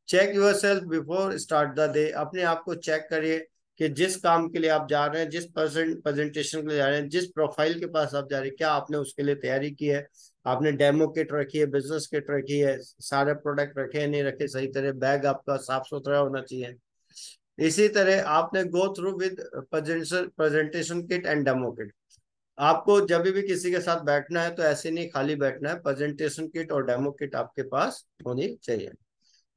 Check yourself before start the day. अपने आप को चेक करिए कि जिस काम के लिए आप जा रहे हैं, जिस प्रेजेंटेशन के लिए जा रहे हैं, जिस प्रोफाइल के पास आप जा रहे हैं, क्या आपने उसके लिए तैयारी की है। आपने डेमो किट रखी है, बिजनेस किट रखी है, सारे प्रोडक्ट रखे हैं नहीं रखे सही तरह, बैग आपका साफ सुथरा होना चाहिए। इसी तरह आपने go through with presentation kit and demo kit. आपको जब भी किसी के साथ बैठना है तो ऐसे नहीं खाली बैठना है, प्रेजेंटेशन किट और डेमो किट आपके पास होनी चाहिए।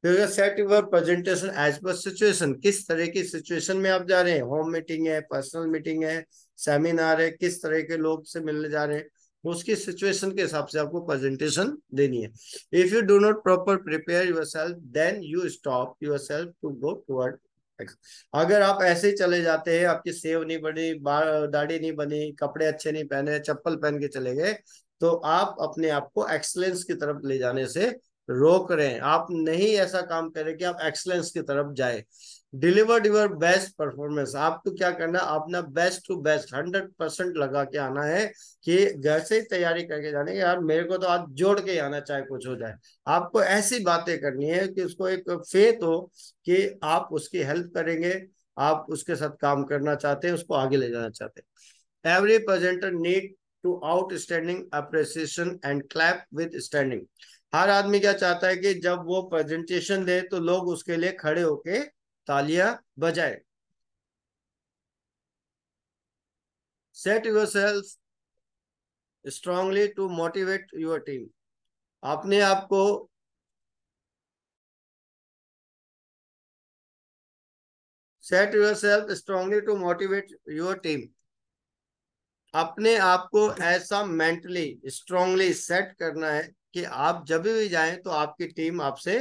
फिर set your presentation as per situation. किस तरह की सिचुएशन में आप जा रहे हैं, होम मीटिंग है, पर्सनल मीटिंग है, सेमिनार है, किस तरह के लोग से मिलने जा रहे हैं, उसकी सिचुएशन के हिसाब से आपको प्रेजेंटेशन देनी है। If you do not proper prepare yourself then you stop yourself to go toward. अगर आप ऐसे ही चले जाते हैं, आपकी सेव नहीं बनी, दाढ़ी नहीं बनी, कपड़े अच्छे नहीं पहने, चप्पल पहन के चले गए, तो आप अपने आप को एक्सलेंस की तरफ ले जाने से रोक रहे हैं। आप नहीं ऐसा काम करें कि आप एक्सलेंस की तरफ जाए। Deliver your best performance. आपको क्या करना है, अपना बेस्ट टू बेस्ट 100% लगा के आना है। कि घर से ही तैयारी करके जाने की, यार मेरे को तो आज जोड़ के ही आना, चाहे कुछ हो जाए। आपको ऐसी बातें करनी है कि उसको एक फेथ हो कि आप उसकी हेल्प करेंगे, आप उसके साथ काम करना चाहते हैं, उसको आगे ले जाना चाहते हैं। Every presenter need to outstanding appreciation and clap with standing. हर आदमी क्या चाहता है कि जब वो प्रेजेंटेशन दे तो लोग उसके लिए खड़े होके तालियां बजाए। Set yourself strongly to motivate your team. अपने आप को set yourself strongly to motivate your team. अपने आप को ऐसा मेंटली स्ट्रांगली सेट करना है कि आप जब भी जाएं तो आपकी टीम आपसे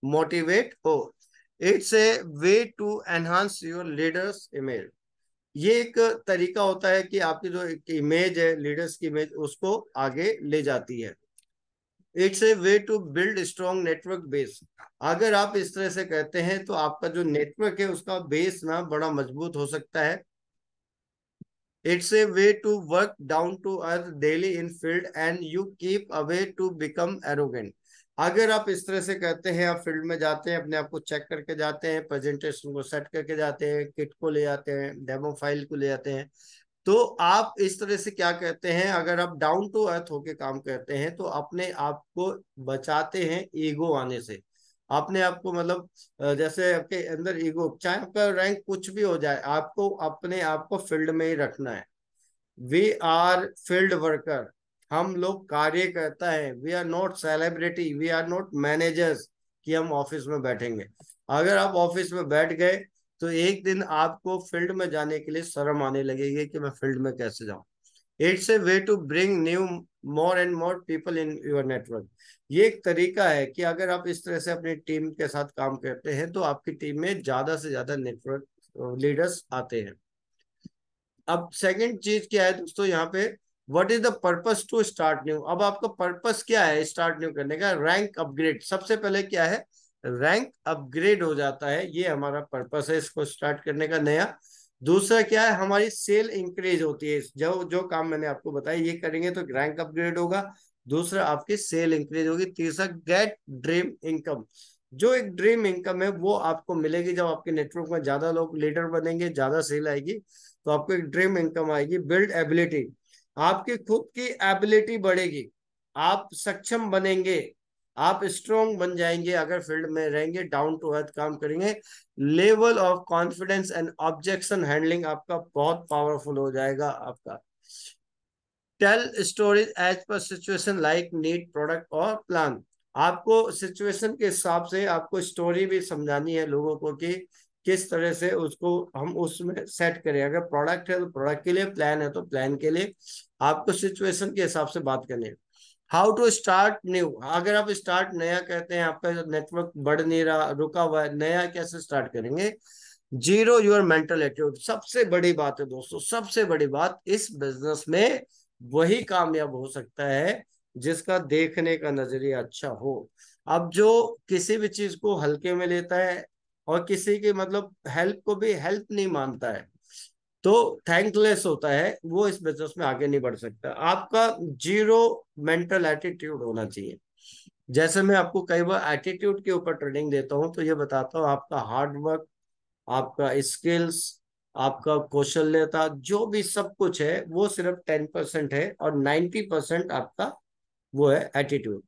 मोटिवेट हो। It's a way to enhance your leader's image. ये एक तरीका होता है कि आपकी जो एक इमेज है, लीडर्स की इमेज, उसको आगे ले जाती है। It's a way to build strong network base. अगर आप इस तरह से कहते हैं तो आपका जो नेटवर्क है उसका बेस ना बड़ा मजबूत हो सकता है। It's a way to work down to earth daily in field and you keep away to become arrogant। अगर आप इस तरह से कहते हैं, आप फील्ड में जाते हैं, अपने आप को चेक करके जाते हैं, प्रेजेंटेशन को सेट करके जाते हैं, किट को ले जाते हैं, डेमो फाइल को ले जाते हैं, तो आप इस तरह से क्या कहते हैं, अगर आप डाउन टू अर्थ होके काम करते हैं तो अपने आप को बचाते हैं ईगो आने से। अपने आप को मतलब जैसे आपके अंदर ईगो, चाहे आपका रैंक कुछ भी हो जाए, आपको अपने आप को फील्ड में ही रखना है। We are field worker. हम लोग कार्यकर्ता है। We are not celebrity, we are not managers कि हम ऑफिस में बैठेंगे। अगर आप ऑफिस में बैठ गए तो एक दिन आपको फील्ड में जाने के लिए शर्म आने लगेगी कि मैं फील्ड में कैसे जाऊं। It's a way to bring new more and more people in your network. ये एक तरीका है कि अगर आप इस तरह से अपनी टीम के साथ काम करते हैं तो आपकी टीम में ज्यादा से ज्यादा नेटवर्क लीडर्स आते हैं। अब सेकंड चीज क्या है दोस्तों यहाँ पे, what is the purpose to start new. अब आपका पर्पस क्या है स्टार्ट न्यू करने का, रैंक अपग्रेड। सबसे पहले क्या है, रैंक अपग्रेड हो जाता है, ये हमारा पर्पस है इसको स्टार्ट करने का नया। दूसरा क्या है, हमारी सेल इंक्रीज होती है। जो जो काम मैंने आपको बताया ये करेंगे तो रैंक अपग्रेड होगा। दूसरा आपकी सेल इंक्रीज होगी। तीसरा गेट ड्रीम इनकम। जो एक ड्रीम इनकम है वो आपको मिलेगी जब आपके नेटवर्क में ज्यादा लोग लीडर बनेंगे, ज्यादा सेल आएगी, तो आपको एक ड्रीम इनकम आएगी। Build ability. आपकी खुद की एबिलिटी बढ़ेगी, आप सक्षम बनेंगे, आप स्ट्रोंग बन जाएंगे अगर फील्ड में रहेंगे, डाउन टू अर्थ काम करेंगे। Level of confidence and objection handling आपका बहुत पावरफुल हो जाएगा आपका। Tell stories as per situation like need product और प्लान। आपको सिचुएशन के हिसाब से आपको स्टोरी भी समझानी है लोगों को कि किस तरह से उसको हम उसमें सेट करें। अगर प्रोडक्ट है तो प्रोडक्ट के लिए, प्लान है तो प्लान के लिए, आपको सिचुएशन के हिसाब से बात करनी है। How to start new. अगर आप स्टार्ट नया कहते हैं, आपका नेटवर्क बढ़ नहीं रहा, रुका हुआ है, नया कैसे स्टार्ट करेंगे? Zero your mental attitude. सबसे बड़ी बात है दोस्तों, सबसे बड़ी बात इस बिजनेस में वही कामयाब हो सकता है जिसका देखने का नजरिया अच्छा हो। अब जो किसी भी चीज को हल्के में लेता है और किसी की मतलब हेल्प को भी हेल्प नहीं मानता है, तो थैंकलेस होता है, वो इस बिजनेस में आगे नहीं बढ़ सकता। आपका जीरो मेंटल एटीट्यूड होना चाहिए। जैसे मैं आपको कई बार एटीट्यूड के ऊपर ट्रेनिंग देता हूँ तो ये बताता हूँ, आपका हार्ड वर्क, आपका स्किल्स, आपका कौशल्यता, जो भी सब कुछ है वो सिर्फ 10% है, और 90% आपका वो है एटीट्यूड।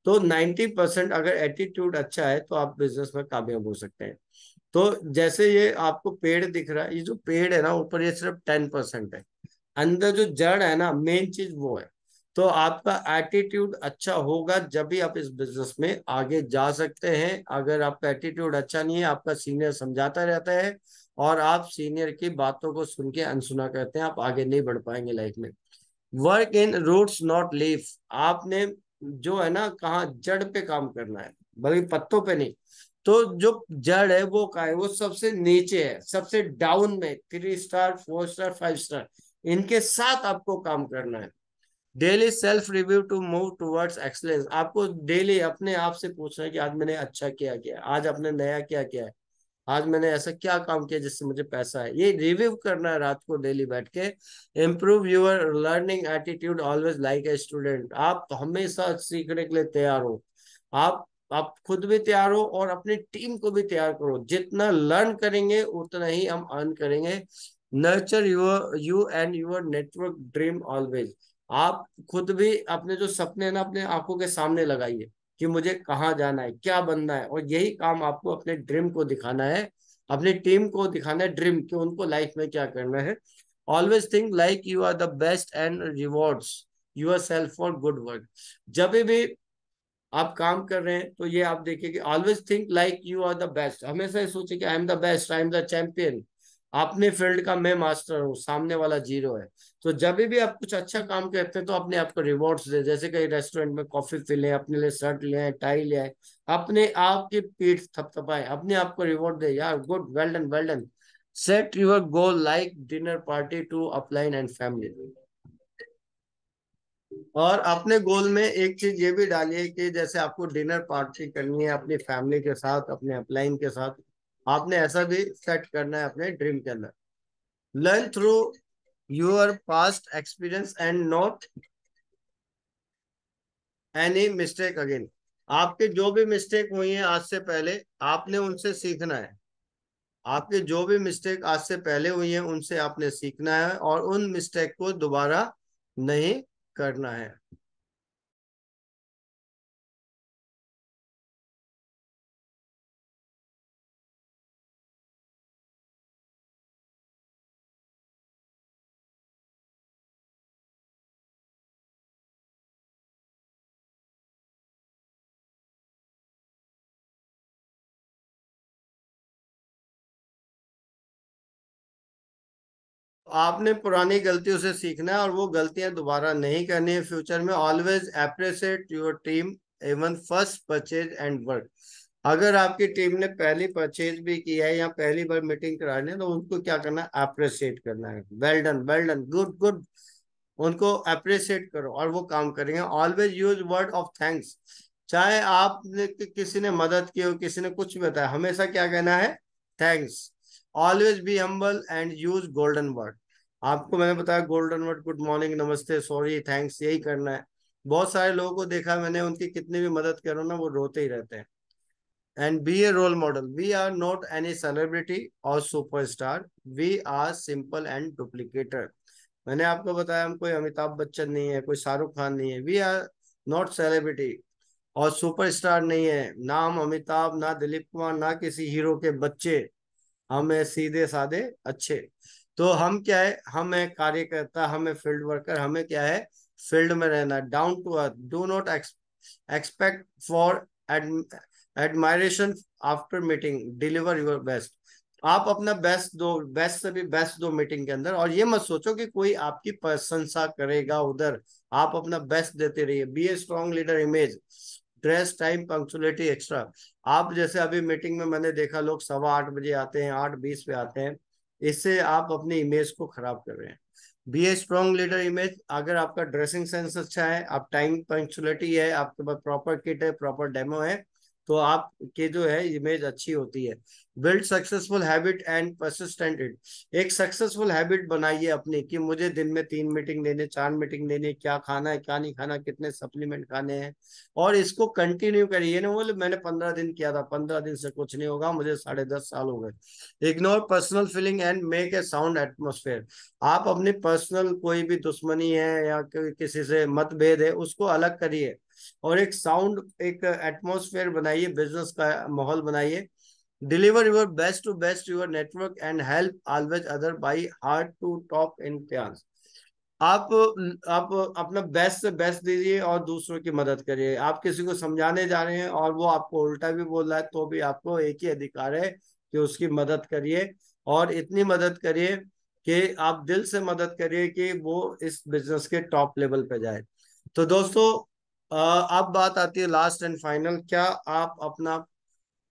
तो 90% अगर एटीट्यूड अच्छा है तो आप बिजनेस में कामयाब हो सकते हैं। तो जैसे ये आपको पेड़ दिख रहा है, ये जो पेड़ है ना ऊपर, ये सिर्फ 10% है। अंदर जो जड़ है ना, मेन चीज वो है। तो आपका एटीट्यूड अच्छा होगा जब भी आप इस बिजनेस में आगे जा सकते हैं। अगर आपका एटीट्यूड अच्छा नहीं है, आपका सीनियर समझाता रहता है और आप सीनियर की बातों को सुन के अनसुना करते हैं, आप आगे नहीं बढ़ पाएंगे लाइफ में। Work in roots not leaf. आपने जो है ना, कहाँ जड़ पे काम करना है, बल्कि पत्तों पे नहीं। तो जो जड़ है वो कहाँ है? वो सबसे नीचे है, सबसे डाउन में, 3 स्टार, 4 स्टार, 5 स्टार, इनके साथ आपको काम करना है। Daily self review to move towards excellence. आपको डेली अपने आप से पूछना है कि आज मैंने अच्छा क्या किया, आज आपने नया क्या किया है, आज मैंने ऐसा क्या काम किया जिससे मुझे पैसा है। ये रिव्यू करना है रात को डेली बैठ के। Improve your learning attitude always like a student. आप हमेशा सीखने के लिए तैयार हो। आप खुद भी तैयार हो और अपनी टीम को भी तैयार करो। जितना लर्न करेंगे उतना ही हम अर्न करेंगे। Nurture your you and your network dream always. आप खुद भी अपने जो सपने हैं ना, अपने आंखों के सामने लगाइए कि मुझे कहाँ जाना है, क्या बनना है, और यही काम आपको अपने ड्रीम को दिखाना है, अपनी टीम को दिखाना है ड्रीम कि उनको लाइफ में क्या करना है। Always think like you are the best and rewards yourself for good work. जब भी आप काम कर रहे हैं तो ये आप देखिए कि always think like you are the best. हमेशा ये सोचिए कि I am the best, I am the champion. अपने फील्ड का मैं मास्टर हूँ, सामने वाला जीरो है। तो जब भी आप कुछ अच्छा काम करते हैं तो अपने आप को रिवॉर्ड्स दे। जैसे कहीं रेस्टोरेंट में कॉफी पी लें, अपने लिए शर्ट ले आए, टाई ले आए, अपने आप की पीठ थपथपाए, अपने आप को रिवॉर्ड दे, यार good, well done, well done. Set your goal like dinner party to upline and family. और अपने गोल में एक चीज ये भी डालिए कि जैसे आपको डिनर पार्टी करनी है अपनी फैमिली के साथ, अपने अपलाइन के साथ, आपने ऐसा भी सेट करना है अपने ड्रीम के अंदर। Learn through your past experience and not any mistake again. आपके जो भी मिस्टेक हुई है आज से पहले, आपने उनसे सीखना है। आपके जो भी मिस्टेक आज से पहले हुई है उनसे आपने सीखना है और उन मिस्टेक को दोबारा नहीं करना है। आपने पुरानी गलतियों से सीखना है और वो गलतियां दोबारा नहीं करनी है फ्यूचर में। Always appreciate your team even first purchase and work. अगर आपकी टीम ने पहली परचेज भी की है या पहली बार मीटिंग करानी है तो उनको क्या करना है? अप्रिशिएट करना है। Well done, well done, good, good. उनको अप्रिशिएट करो और वो काम करेंगे। Always use word of thanks. चाहे आपने किसी ने मदद की हो, किसी ने कुछ भी बताया, हमेशा क्या कहना है? Thanks. Always be humble and use golden word. आपको मैंने बताया गोल्डन वर्ड, गुड मॉर्निंग, नमस्ते, सॉरी, थैंक्स, यही करना है। बहुत सारे लोगों को देखा मैंने, उनकी कितनी भी मदद करो ना वो रोते ही रहते हैं। And be a role model. We are not any celebrity और superstar, we are simple and duplicator. मैंने आपको बताया हम कोई अमिताभ बच्चन नहीं है, कोई शाहरुख खान नहीं है। वी आर नॉट सेलिब्रिटी और सुपरस्टार नहीं है, ना हम अमिताभ, ना दिलीप कुमार, ना किसी हीरो के बच्चे। हम है सीधे साधे अच्छे। तो हम क्या है, हम है कार्यकर्ता, हमें फील्ड वर्कर, हमें क्या है, फील्ड में रहना, down to earth, do not expect for admiration after meeting, deliver your best. आप अपना बेस्ट दो, बेस्ट से भी बेस्ट दो मीटिंग के अंदर, और ये मत सोचो कि कोई आपकी प्रशंसा करेगा उधर। आप अपना बेस्ट देते रहिए। Be a strong leader image, dress time punctuality extra. आप जैसे अभी मीटिंग में मैंने देखा लोग 8:15 आते हैं, 8:20 पे आते हैं, इससे आप अपनी इमेज को खराब कर रहे हैं। Be a strong leader image, अगर आपका ड्रेसिंग सेंस अच्छा है, आप टाइम पंक्चुअलिटी है, आपके पास प्रॉपर किट है, प्रॉपर डेमो है, तो आपके जो है इमेज अच्छी होती है। Build successful habit and persistent it, एक सक्सेसफुल हैबिट बनाइए अपनी कि मुझे दिन में 3 मीटिंग लेने, 4 मीटिंग लेने, क्या खाना है क्या नहीं खाना, कितने सप्लीमेंट खाने हैं, और इसको कंटिन्यू करिए ना। बोले मैंने 15 दिन किया था, 15 दिन से कुछ नहीं होगा, मुझे 10.5 साल हो गए। Ignore personal feeling and make a sound atmosphere, आप अपनी पर्सनल कोई भी दुश्मनी है या किसी से मतभेद है उसको अलग करिए, और एक साउंड, एक एटमोस्फेयर बनाइए, बिजनेस का माहौल बनाइए। Deliver your best your network and help always other by heart to top in place. आप आप अपना बेस्ट से बेस्ट दीजिए और दूसरों की मदद करिए। आप किसी को समझाने जा रहे हैं और वो आपको उल्टा भी बोल रहा है, तो भी आपको एक ही अधिकार है कि उसकी मदद करिए, और इतनी मदद करिए कि आप दिल से मदद करिए कि वो इस बिजनेस के टॉप लेवल पे जाए। तो दोस्तों, अब बात आती है लास्ट एंड फाइनल, क्या आप अपना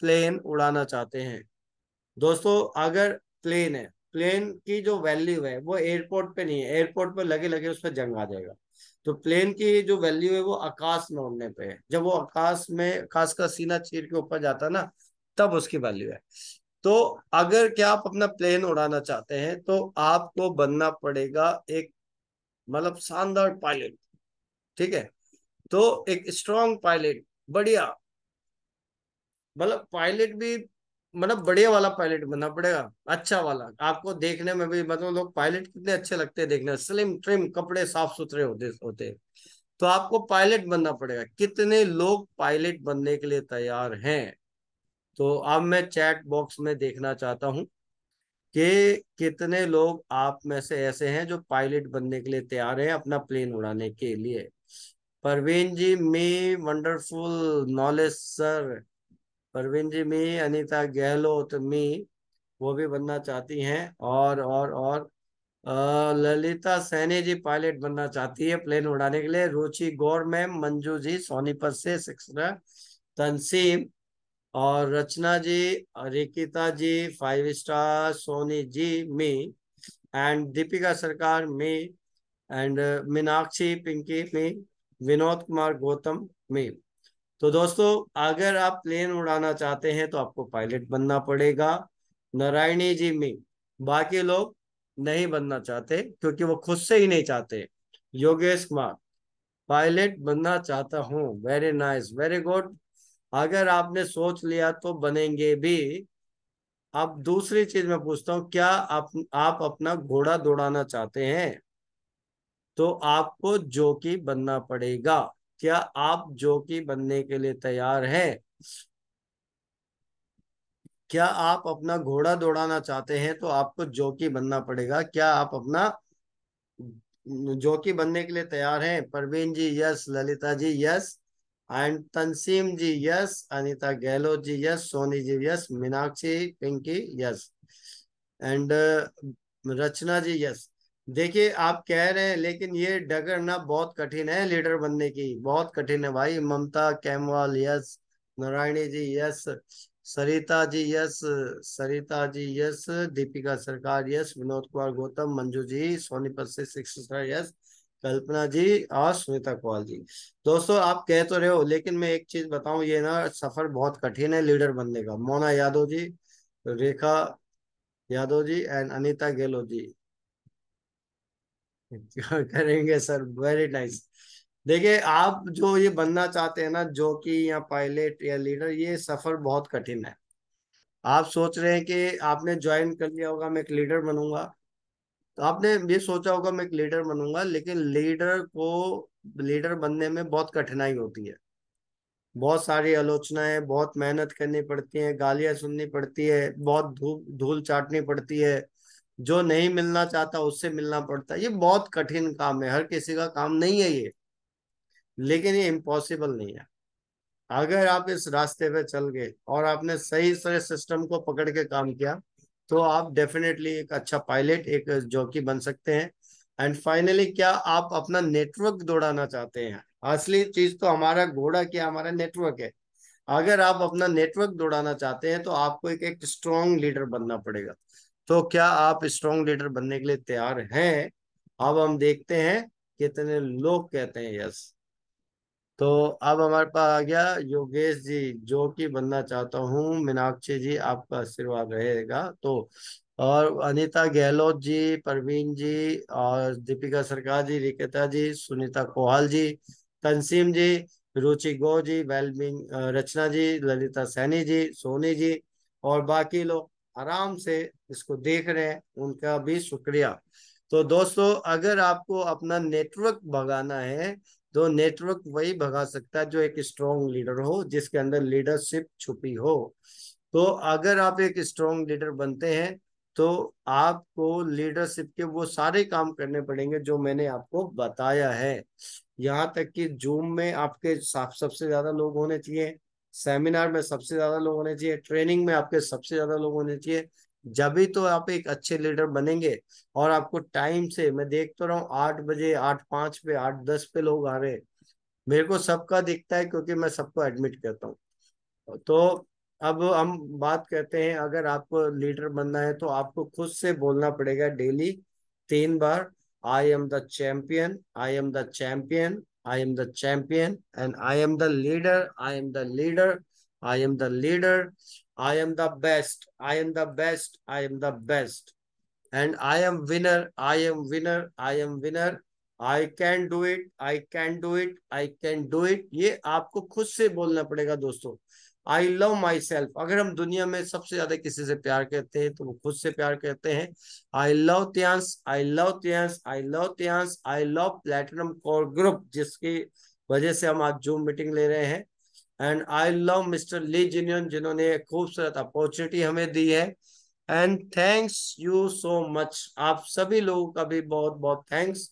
प्लेन उड़ाना चाहते हैं? दोस्तों, अगर प्लेन है, प्लेन की जो वैल्यू है वो एयरपोर्ट पे नहीं है, एयरपोर्ट पे लगे लगे उस पर जंग आ जाएगा। तो प्लेन की जो वैल्यू है वो आकाश में उड़ने पे है, जब वो आकाश में, आकाश का सीना चीर के ऊपर जाता है ना, तब उसकी वैल्यू है। तो अगर क्या आप अपना प्लेन उड़ाना चाहते हैं तो आपको बनना पड़ेगा एक, मतलब शानदार पायलट, ठीक है? तो एक स्ट्रांग पायलट, बढ़िया, मतलब पायलट भी, मतलब बढ़िया वाला पायलट बनना पड़ेगा, अच्छा वाला। आपको देखने में भी, मतलब लोग पायलट कितने अच्छे लगते हैं देखने में, स्लिम ट्रिम कपड़े, साफ सुथरे होते होते। तो आपको पायलट बनना पड़ेगा। कितने लोग पायलट बनने के लिए तैयार हैं? तो अब मैं चैट बॉक्स में देखना चाहता हूँ कि कितने लोग आप में से ऐसे हैं जो पायलट बनने के लिए तैयार हैं, अपना प्लेन उड़ाने के लिए। परवीन जी, मी wonderful knowledge sir. Parveen ji मी, अनीता गहलोत मी, वो भी बनना चाहती हैं। और ललिता सैनी जी पायलट बनना चाहती है प्लेन उड़ाने के लिए। रुचि गौर मैम, मंजू जी सोनीपत से 6, तंसीम और Rachna ji, Rikita ji 5 star, Soni ji me, and Deepika Sarkar me, and Meenakshi Pinki me, Vinod Kumar Gautam me. तो दोस्तों, अगर आप प्लेन उड़ाना चाहते हैं तो आपको पायलट बनना पड़ेगा। नारायणी जी में, बाकी लोग नहीं बनना चाहते क्योंकि वो खुद से ही नहीं चाहते। योगेश कुमार, पायलट बनना चाहता हूँ, वेरी नाइस, वेरी गुड। अगर आपने सोच लिया तो बनेंगे भी। अब दूसरी चीज मैं पूछता हूँ, क्या आप अपना घोड़ा दौड़ाना चाहते हैं? तो आपको जॉकी बनना पड़ेगा। क्या आप जॉकी बनने के लिए तैयार हैं? क्या आप अपना घोड़ा दौड़ाना चाहते हैं? तो आपको जॉकी बनना पड़ेगा। क्या आप अपना जॉकी बनने के लिए तैयार हैं? Parveen ji yes, Lalita ji yes, and Tanseem ji yes, Anita Gehlot ji yes, Soni ji yes, Meenakshi Pinky yes, and Rachna ji yes. देखिए, आप कह रहे हैं लेकिन ये डगर ना बहुत कठिन है, लीडर बनने की बहुत कठिन है भाई। ममता कैमवाल यस, नारायणी जी yes, Sarita ji yes, Sarita ji yes, Deepika सरकार यस, विनोद कुमार गौतम, मंजू जी सोनीपत से 6 स्टार यस, कल्पना जी और स्मिता कौल जी। दोस्तों, आप कह तो रहे हो, लेकिन मैं एक चीज बताऊं, ये ना सफर बहुत कठिन है लीडर बनने का। मोना यादव जी, रेखा यादव जी एंड अनीता गहलोत जी करेंगे सर, वेरी नाइस। देखिए, आप जो ये बनना चाहते हैं ना, जॉकी या पायलट या लीडर, ये सफर बहुत कठिन है। आप सोच रहे हैं कि आपने ज्वाइन कर लिया होगा मैं एक लीडर बनूंगा, तो आपने ये सोचा होगा मैं एक लीडर बनूंगा, लेकिन लीडर बनने में बहुत कठिनाई होती है। बहुत सारी आलोचनाएं, बहुत मेहनत करनी पड़ती है, गालियां सुननी पड़ती है, बहुत धूल धूल चाटनी पड़ती है, जो नहीं मिलना चाहता उससे मिलना पड़ता है। ये बहुत कठिन काम है, हर किसी का काम नहीं है ये, लेकिन ये इम्पॉसिबल नहीं है। अगर आप इस रास्ते पे चल गए और आपने सही से सिस्टम को पकड़ के काम किया, तो आप डेफिनेटली एक अच्छा पायलट, एक जॉकी बन सकते हैं। एंड फाइनली, क्या आप अपना नेटवर्क दौड़ाना चाहते हैं? असली चीज तो हमारा घोड़ा क्या, हमारा नेटवर्क है। अगर आप अपना नेटवर्क दौड़ाना चाहते हैं तो आपको एक स्ट्रॉन्ग लीडर बनना पड़ेगा। तो क्या आप स्ट्रॉन्ग लीडर बनने के लिए तैयार हैं? अब हम देखते हैं कितने लोग कहते हैं यस। तो अब हमारे पास आ गया योगेश जी, जो कि बनना चाहता हूँ। मीनाक्षी जी, आपका आशीर्वाद रहेगा तो। और अनीता गहलोत जी, परवीन जी, और दीपिका सरकार जी, रिकिता जी, सुनीता कोहल जी, तंसीम जी, रुचि गो जी, वेलबिंग रचना जी, ललिता सैनी जी, सोनी जी, और बाकी लोग आराम से इसको देख रहे हैं, उनका भी शुक्रिया। तो दोस्तों, अगर आपको अपना नेटवर्क भगाना है, तो नेटवर्क वही भगा सकता है जो एक स्ट्रॉन्ग लीडर हो, जिसके अंदर लीडरशिप छुपी हो। तो अगर आप एक स्ट्रॉन्ग लीडर बनते हैं, तो आपको लीडरशिप के वो सारे काम करने पड़ेंगे जो मैंने आपको बताया है। यहाँ तक कि जूम में आपके सबसे ज्यादा लोग होने चाहिए, सेमिनार में सबसे ज्यादा लोग होने चाहिए, ट्रेनिंग में आपके सबसे ज्यादा लोग होने चाहिए। जब भी तो आप एक अच्छे लीडर बनेंगे। और आपको टाइम से, मैं देख तो रहा हूँ 8 बजे, 8:05 पे, 8:10 पे लोग आ रहे हैं। मेरे को सबका दिखता है, क्योंकि मैं सबको एडमिट करता हूँ। तो अब हम बात करते हैं, अगर आपको लीडर बनना है तो आपको खुद से बोलना पड़ेगा daily 3 bar, I am the champion, I am the champion, I am the champion, and I am the leader, I am the leader, I am the leader, I am the best, I am the best, I am the best, and I am winner, I am winner, I am winner, I can do it, I can do it, I can do it. ये आपको खुद से बोलना पड़ेगा दोस्तों। I love my self, अगर हम दुनिया में सबसे ज्यादा किसी से प्यार करते हैं तो वो खुद से प्यार करते हैं। I love Tyansh, I love Tyansh, I love Tyansh, I love platinum core group, जिसकी वजह से हम आज जूम मीटिंग ले रहे हैं। And I love Mr Li Jinyan, जिन्होंने खूबसूरत अपॉर्चुनिटी हमें दी है। And thanks you so much, आप सभी लोगों का भी बहुत बहुत थैंक्स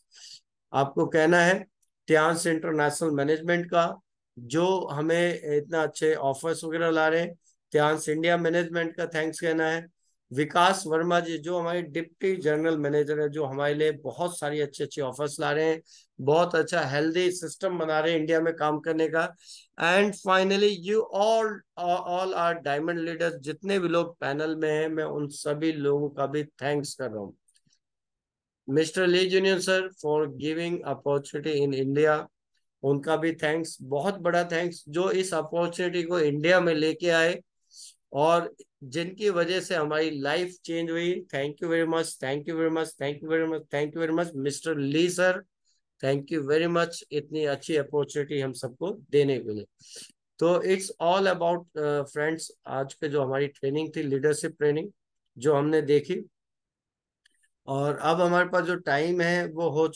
आपको कहना है। ट्यांस इंटरनेशनल मैनेजमेंट का, जो हमें इतना अच्छे ऑफर्स वगैरह ला रहे हैं। ट्यांस इंडिया मैनेजमेंट का थैंक्स कहना है। विकास वर्मा जी, जो हमारे डिप्टी जनरल मैनेजर है, जो हमारे लिए बहुत सारी अच्छे अच्छे ऑफर्स ला रहे हैं, बहुत अच्छा हेल्दी सिस्टम बना रहे हैं इंडिया में काम करने का। And finally, you all all are diamond leaders, जितने भी लोग पैनल में हैं, मैं उन सभी लोगों का भी थैंक्स कर रहा हूँ। Mr Li junior sir for giving opportunity in India, उनका भी थैंक्स, बहुत बड़ा थैंक्स, जो इस अपॉर्चुनिटी को इंडिया में लेके आए और जिनकी वजह से हमारी लाइफ चेंज हुई। Thank you very much, thank you very much, thank you very much, thank you very much Mr Li sir. Thank you very much, इतनी अच्छी अपॉर्चुनिटी हम सबको देने के लिए। तो इट्स ऑल अबाउट फ्रेंड्स, आज पे जो हमारी ट्रेनिंग थी, लीडरशिप ट्रेनिंग, जो हमने देखी। और अब हमारे पास जो टाइम है वो हो